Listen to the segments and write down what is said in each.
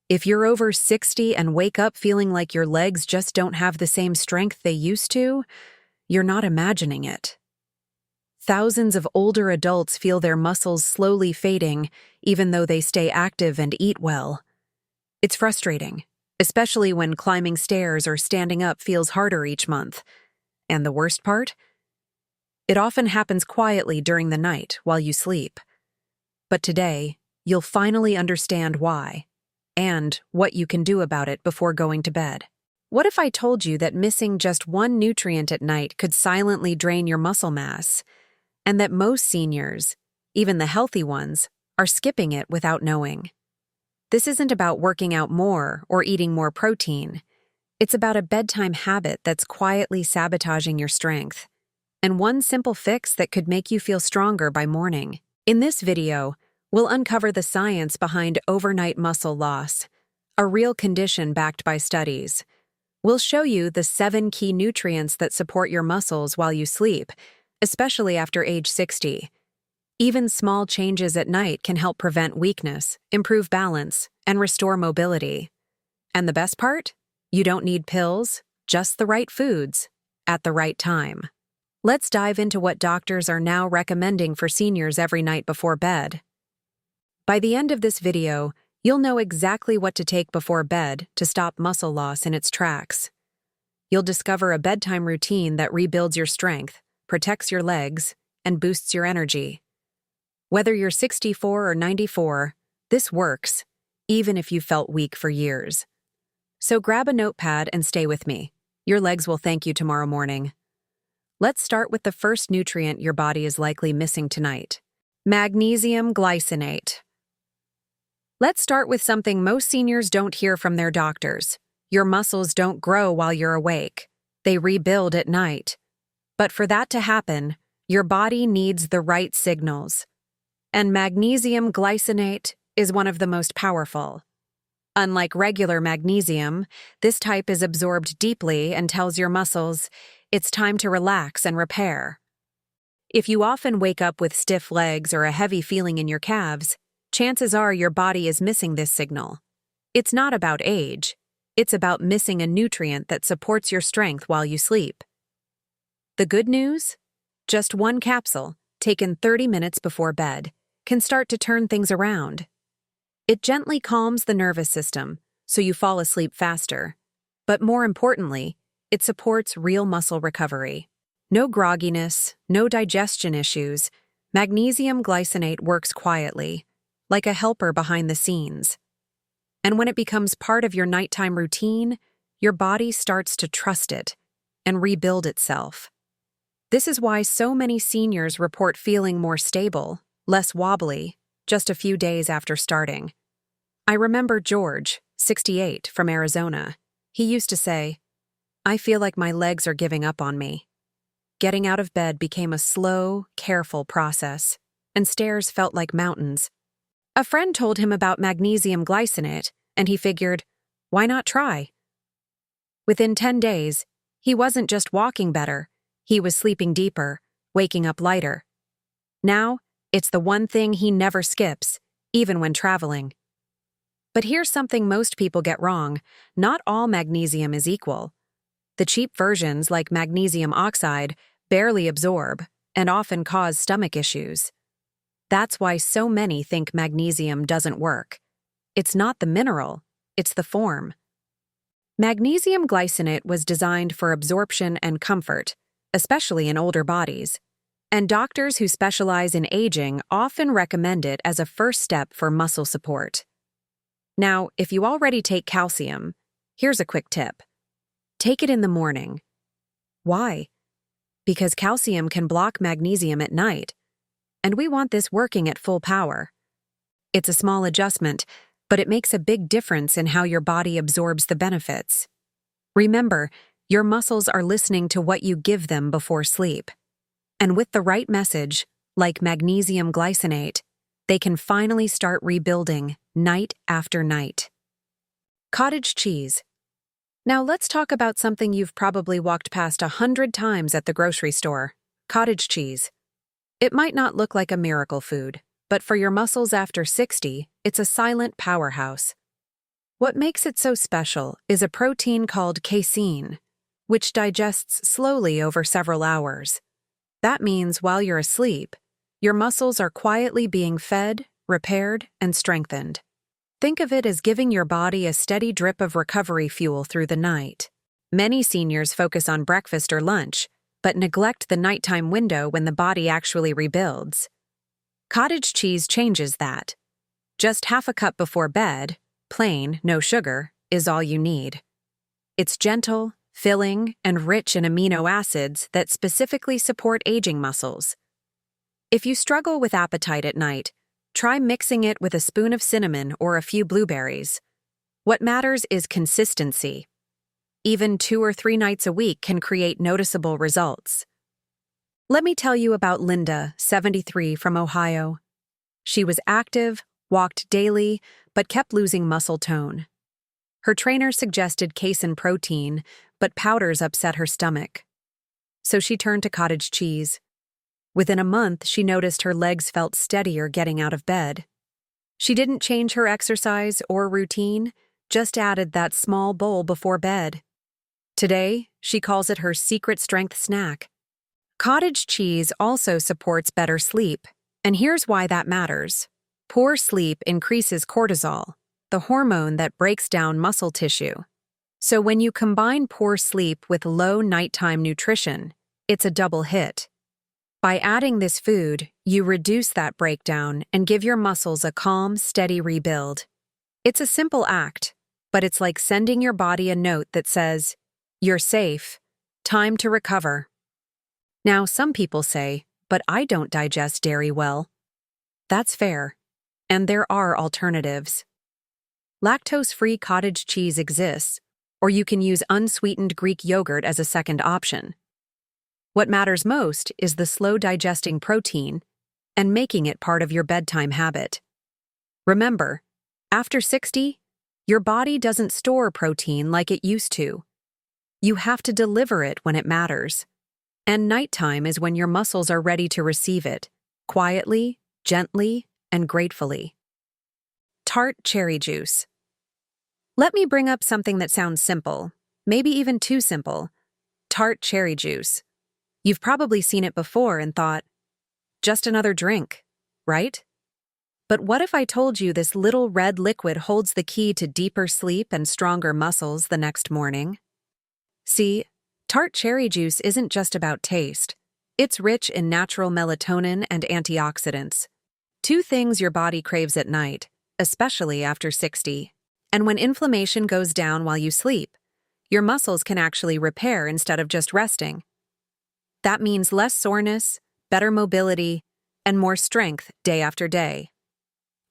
If you're over 60 and wake up feeling like your legs just don't have the same strength they used to, you're not imagining it. Thousands of older adults feel their muscles slowly fading, even though they stay active and eat well. It's frustrating, especially when climbing stairs or standing up feels harder each month. And the worst part? It often happens quietly during the night while you sleep. But today, you'll finally understand why, and what you can do about it before going to bed. What if I told you that missing just one nutrient at night could silently drain your muscle mass, and that most seniors, even the healthy ones, are skipping it without knowing? This isn't about working out more or eating more protein. It's about a bedtime habit that's quietly sabotaging your strength, and one simple fix that could make you feel stronger by morning. In this video, we'll uncover the science behind overnight muscle loss, a real condition backed by studies. We'll show you the 7 key nutrients that support your muscles while you sleep, especially after age 60. Even small changes at night can help prevent weakness, improve balance, and restore mobility. And the best part? You don't need pills, just the right foods, at the right time. Let's dive into what doctors are now recommending for seniors every night before bed. By the end of this video, you'll know exactly what to take before bed to stop muscle loss in its tracks. You'll discover a bedtime routine that rebuilds your strength, protects your legs, and boosts your energy. Whether you're 64 or 94, this works, even if you felt weak for years. So grab a notepad and stay with me. Your legs will thank you tomorrow morning. Let's start with the first nutrient your body is likely missing tonight: magnesium glycinate. Let's start with something most seniors don't hear from their doctors. Your muscles don't grow while you're awake. They rebuild at night. But for that to happen, your body needs the right signals. And magnesium glycinate is one of the most powerful. Unlike regular magnesium, this type is absorbed deeply and tells your muscles it's time to relax and repair. If you often wake up with stiff legs or a heavy feeling in your calves, chances are your body is missing this signal. It's not about age. It's about missing a nutrient that supports your strength while you sleep. The good news? Just one capsule, taken 30 minutes before bed, can start to turn things around. It gently calms the nervous system, so you fall asleep faster. But more importantly, it supports real muscle recovery. No grogginess, no digestion issues. Magnesium glycinate works quietly, like a helper behind the scenes. And when it becomes part of your nighttime routine, your body starts to trust it and rebuild itself. This is why so many seniors report feeling more stable, less wobbly, just a few days after starting. I remember George, 68, from Arizona. He used to say, "I feel like my legs are giving up on me." Getting out of bed became a slow, careful process, and stairs felt like mountains. A friend told him about magnesium glycinate, and he figured, why not try? Within 10 days, he wasn't just walking better, he was sleeping deeper, waking up lighter. Now, it's the one thing he never skips, even when traveling. But here's something most people get wrong: not all magnesium is equal. The cheap versions, like magnesium oxide, barely absorb and often cause stomach issues. That's why so many think magnesium doesn't work. It's not the mineral, it's the form. Magnesium glycinate was designed for absorption and comfort, especially in older bodies, and doctors who specialize in aging often recommend it as a first step for muscle support. Now, if you already take calcium, here's a quick tip. Take it in the morning. Why? Because calcium can block magnesium at night, and we want this working at full power. It's a small adjustment, but it makes a big difference in how your body absorbs the benefits. Remember, your muscles are listening to what you give them before sleep. And with the right message, like magnesium glycinate, they can finally start rebuilding night after night. Cottage cheese. Now let's talk about something you've probably walked past 100 times at the grocery store: cottage cheese. It might not look like a miracle food, but for your muscles after 60, it's a silent powerhouse. What makes it so special is a protein called casein, which digests slowly over several hours. That means while you're asleep, your muscles are quietly being fed, repaired, and strengthened. Think of it as giving your body a steady drip of recovery fuel through the night. Many seniors focus on breakfast or lunch, but neglect the nighttime window when the body actually rebuilds. Cottage cheese changes that. Just half a cup before bed, plain, no sugar, is all you need. It's gentle, filling, and rich in amino acids that specifically support aging muscles. If you struggle with appetite at night, try mixing it with a spoon of cinnamon or a few blueberries. What matters is consistency. Even 2 or 3 nights a week can create noticeable results. Let me tell you about Linda, 73, from Ohio. She was active, walked daily, but kept losing muscle tone. Her trainer suggested casein protein, but powders upset her stomach. So she turned to cottage cheese. Within a month, she noticed her legs felt steadier getting out of bed. She didn't change her exercise or routine, just added that small bowl before bed. Today, she calls it her secret strength snack. Cottage cheese also supports better sleep, and here's why that matters. Poor sleep increases cortisol, the hormone that breaks down muscle tissue. So when you combine poor sleep with low nighttime nutrition, it's a double hit. By adding this food, you reduce that breakdown and give your muscles a calm, steady rebuild. It's a simple act, but it's like sending your body a note that says, "You're safe. Time to recover." Now, some people say, "But I don't digest dairy well." That's fair, and there are alternatives. Lactose-free cottage cheese exists, or you can use unsweetened Greek yogurt as a second option. What matters most is the slow-digesting protein and making it part of your bedtime habit. Remember, after 60, your body doesn't store protein like it used to. You have to deliver it when it matters. And nighttime is when your muscles are ready to receive it, quietly, gently, and gratefully. Tart cherry juice. Let me bring up something that sounds simple, maybe even too simple. Tart cherry juice. You've probably seen it before and thought, just another drink, right? But what if I told you this little red liquid holds the key to deeper sleep and stronger muscles the next morning? See, tart cherry juice isn't just about taste. It's rich in natural melatonin and antioxidants. 2 things your body craves at night, especially after 60. And when inflammation goes down while you sleep, your muscles can actually repair instead of just resting. That means less soreness, better mobility, and more strength day after day.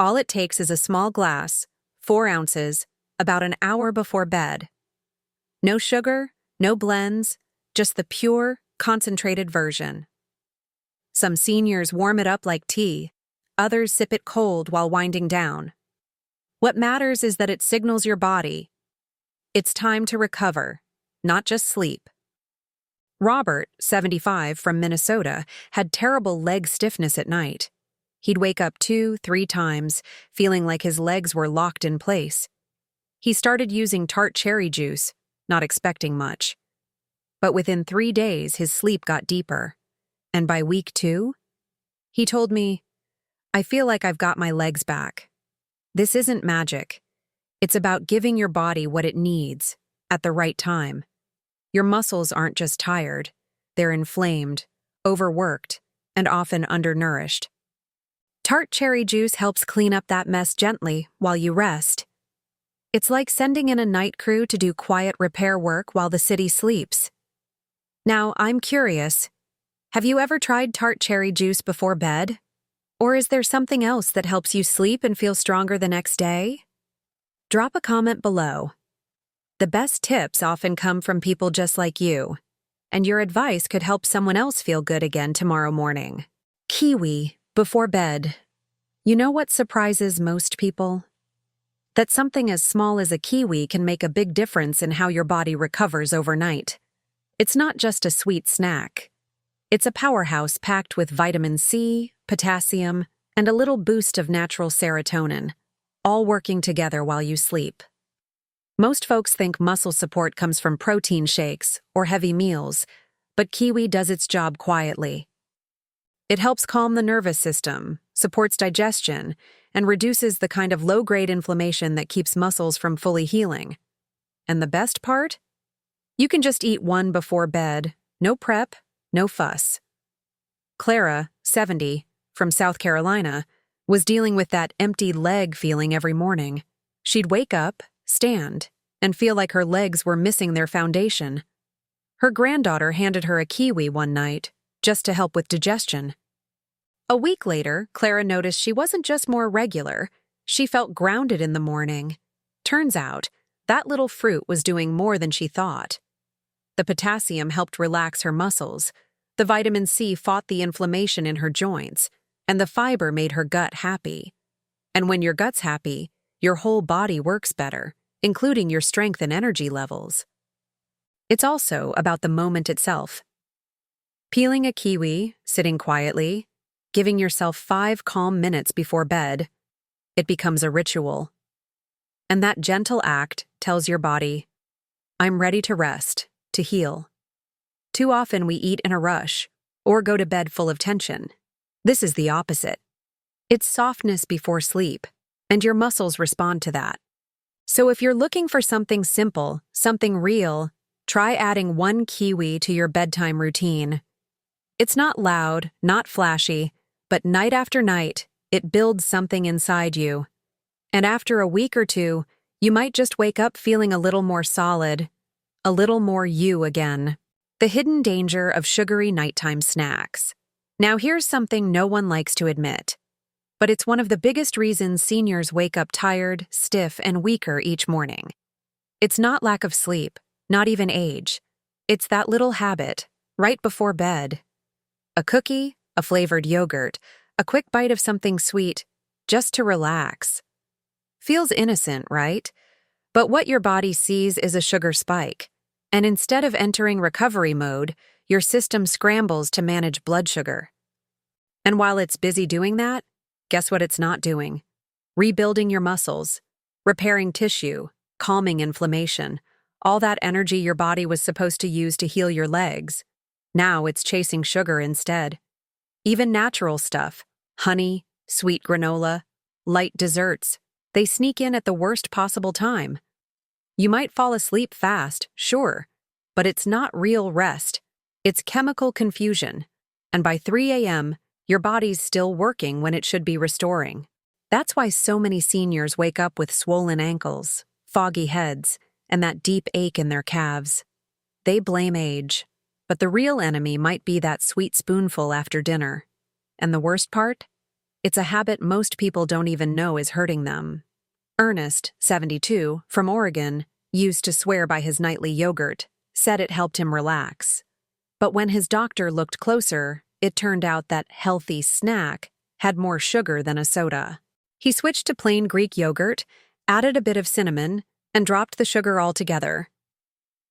All it takes is a small glass, 4 ounces, about an hour before bed. No sugar, no blends, just the pure, concentrated version. Some seniors warm it up like tea, others sip it cold while winding down. What matters is that it signals your body. It's time to recover, not just sleep. Robert, 75, from Minnesota, had terrible leg stiffness at night. He'd wake up 2, 3 times, feeling like his legs were locked in place. He started using tart cherry juice, not expecting much. But within 3 days, his sleep got deeper. And by week 2, he told me, "I feel like I've got my legs back." This isn't magic. It's about giving your body what it needs, at the right time. Your muscles aren't just tired, they're inflamed, overworked, and often undernourished. Tart cherry juice helps clean up that mess gently while you rest. It's like sending in a night crew to do quiet repair work while the city sleeps. Now, I'm curious, have you ever tried tart cherry juice before bed? Or is there something else that helps you sleep and feel stronger the next day? Drop a comment below. The best tips often come from people just like you, and your advice could help someone else feel good again tomorrow morning. Kiwi, before bed. You know what surprises most people? That something as small as a kiwi can make a big difference in how your body recovers overnight. It's not just a sweet snack. It's a powerhouse packed with vitamin C, potassium, and a little boost of natural serotonin, all working together while you sleep. Most folks think muscle support comes from protein shakes or heavy meals, but kiwi does its job quietly. It helps calm the nervous system, supports digestion, and reduces the kind of low-grade inflammation that keeps muscles from fully healing. And the best part? You can just eat one before bed, no prep, no fuss. Clara, 70, from South Carolina, was dealing with that empty leg feeling every morning. She'd wake up, stand, and feel like her legs were missing their foundation. Her granddaughter handed her a kiwi one night, just to help with digestion. A week later, Clara noticed she wasn't just more regular, she felt grounded in the morning. Turns out, that little fruit was doing more than she thought. The potassium helped relax her muscles, the vitamin C fought the inflammation in her joints, and the fiber made her gut happy. And when your gut's happy, your whole body works better, including your strength and energy levels. It's also about the moment itself. Peeling a kiwi, sitting quietly, giving yourself 5 calm minutes before bed, it becomes a ritual. And that gentle act tells your body, I'm ready to rest, to heal. Too often we eat in a rush, or go to bed full of tension. This is the opposite. It's softness before sleep, and your muscles respond to that. So if you're looking for something simple, something real, try adding 1 kiwi to your bedtime routine. It's not loud, not flashy, but night after night, it builds something inside you. And after a week or two, you might just wake up feeling a little more solid, a little more you again. The hidden danger of sugary nighttime snacks. Now here's something no one likes to admit, but it's one of the biggest reasons seniors wake up tired, stiff, and weaker each morning. It's not lack of sleep, not even age. It's that little habit, right before bed. A cookie, a flavored yogurt, a quick bite of something sweet, just to relax. Feels innocent, right? But what your body sees is a sugar spike. And instead of entering recovery mode, your system scrambles to manage blood sugar. And while it's busy doing that, guess what it's not doing? Rebuilding your muscles, repairing tissue, calming inflammation, all that energy your body was supposed to use to heal your legs. Now it's chasing sugar instead. Even natural stuff, honey, sweet granola, light desserts, they sneak in at the worst possible time. You might fall asleep fast, sure, but it's not real rest. It's chemical confusion. And by 3 a.m., your body's still working when it should be restoring. That's why so many seniors wake up with swollen ankles, foggy heads, and that deep ache in their calves. They blame age, but the real enemy might be that sweet spoonful after dinner. And the worst part? It's a habit most people don't even know is hurting them. Ernest, 72, from Oregon, used to swear by his nightly yogurt, said it helped him relax. But when his doctor looked closer, it turned out that healthy snack had more sugar than a soda. He switched to plain Greek yogurt, added a bit of cinnamon, and dropped the sugar altogether.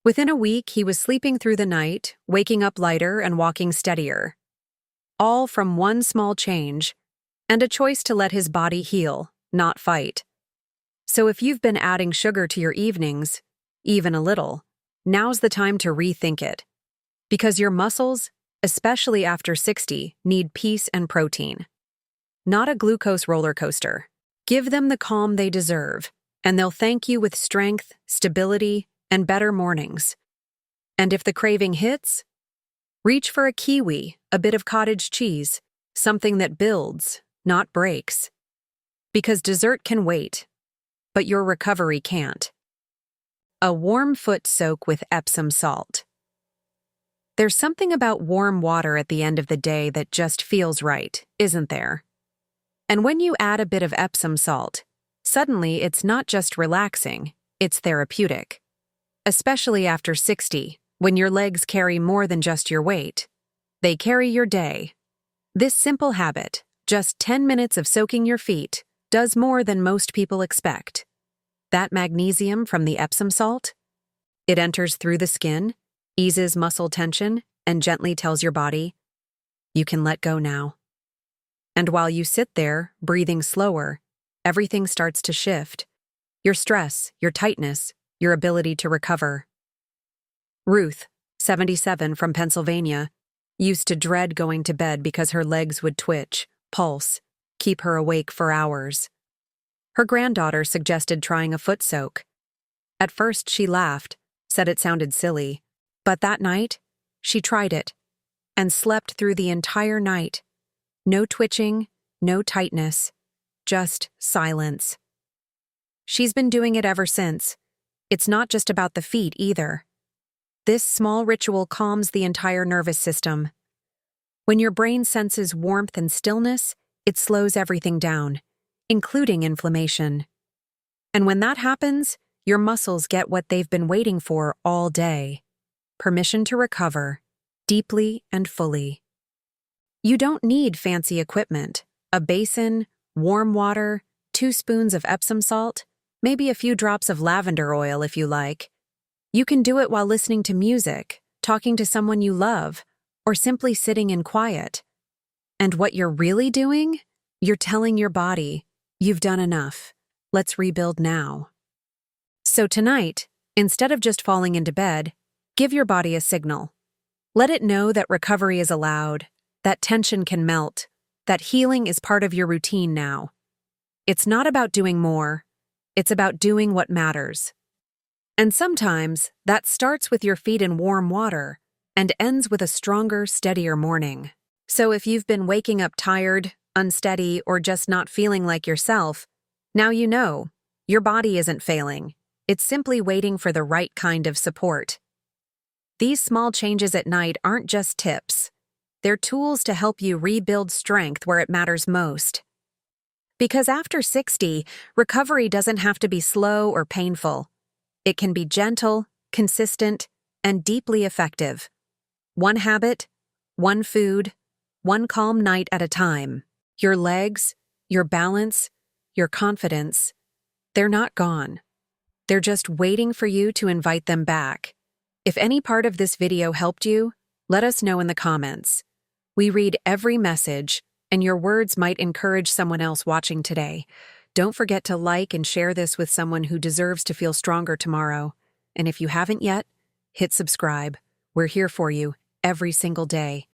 Within a week, he was sleeping through the night, waking up lighter and walking steadier. All from one small change, and a choice to let his body heal, not fight. So if you've been adding sugar to your evenings, even a little, now's the time to rethink it. Because your muscles, especially after 60, need peace and protein. Not a glucose roller coaster. Give them the calm they deserve, and they'll thank you with strength, stability, and better mornings. And if the craving hits, reach for a kiwi, a bit of cottage cheese, something that builds, not breaks. Because dessert can wait, but your recovery can't. A warm foot soak with Epsom salt. There's something about warm water at the end of the day that just feels right, isn't there? And when you add a bit of Epsom salt, suddenly it's not just relaxing, it's therapeutic. Especially after 60, when your legs carry more than just your weight. They carry your day. This simple habit, just 10 minutes of soaking your feet, does more than most people expect. That magnesium from the Epsom salt, it enters through the skin, eases muscle tension, and gently tells your body, you can let go now. And while you sit there, breathing slower, everything starts to shift. Your stress, your tightness, your ability to recover. Ruth, 77, from Pennsylvania, used to dread going to bed because her legs would twitch, pulse, keep her awake for hours. Her granddaughter suggested trying a foot soak. At first, she laughed, said it sounded silly, but that night, she tried it and slept through the entire night. No twitching, no tightness, just silence. She's been doing it ever since. It's not just about the feet either. This small ritual calms the entire nervous system. When your brain senses warmth and stillness, it slows everything down, including inflammation. And when that happens, your muscles get what they've been waiting for all day: permission to recover, deeply and fully. You don't need fancy equipment: a basin, warm water, 2 spoons of Epsom salt, maybe a few drops of lavender oil if you like. You can do it while listening to music, talking to someone you love, or simply sitting in quiet. And what you're really doing? You're telling your body, you've done enough. Let's rebuild now. So tonight, instead of just falling into bed, give your body a signal. Let it know that recovery is allowed, that tension can melt, that healing is part of your routine now. It's not about doing more, it's about doing what matters. And sometimes that starts with your feet in warm water and ends with a stronger, steadier morning. So if you've been waking up tired, unsteady, or just not feeling like yourself, now you know, your body isn't failing. It's simply waiting for the right kind of support. These small changes at night aren't just tips. They're tools to help you rebuild strength where it matters most. Because after 60, recovery doesn't have to be slow or painful. It can be gentle, consistent, and deeply effective. One habit, one food, one calm night at a time. Your legs, your balance, your confidence, they're not gone. They're just waiting for you to invite them back. If any part of this video helped you, let us know in the comments. We read every message, and your words might encourage someone else watching today. Don't forget to like and share this with someone who deserves to feel stronger tomorrow. And if you haven't yet, hit subscribe. We're here for you every single day.